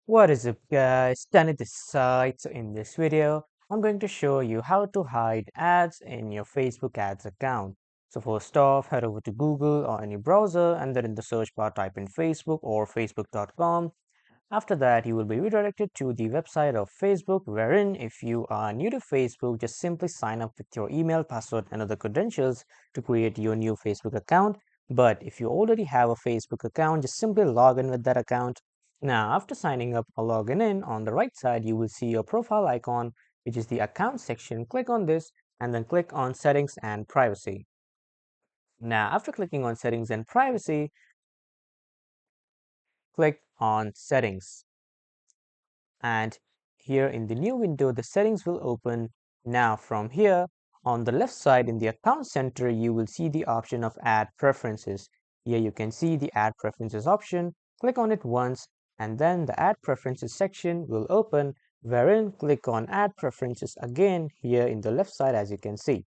What is up guys, Danny this side. So in this video, I'm going to show you how to hide ads in your Facebook ads account. So first off, head over to Google or any browser and then in the search bar type in Facebook or facebook.com. After that, you will be redirected to the website of Facebook, wherein if you are new to Facebook, just simply sign up with your email, password, and other credentials to create your new Facebook account. But if you already have a Facebook account, just simply log in with that account. Now, after signing up or logging in, on the right side, you will see your profile icon, which is the account section. Click on this and then click on settings and privacy. Now, after clicking on settings and privacy, click on settings. And here in the new window, the settings will open. Now from here, on the left side in the account center, you will see the option of add preferences. Here you can see the add preferences option. Click on it once and then the add preferences section will open, wherein click on add preferences again here in the left side, as you can see.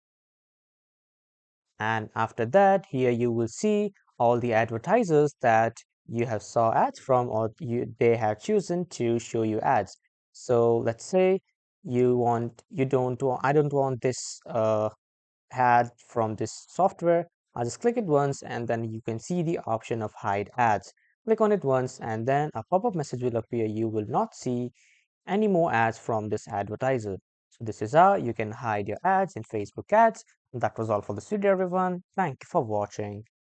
And after that, here you will see all the advertisers that you have saw ads from, or they have chosen to show you ads. So let's say I don't want this ad from this software. I'll just click it once and then you can see the option of hide ads. Click on it once and then a pop-up message will appear. You will not see any more ads from this advertiser. So this is how you can hide your ads in Facebook ads. That was all for this video, everyone. Thank you for watching.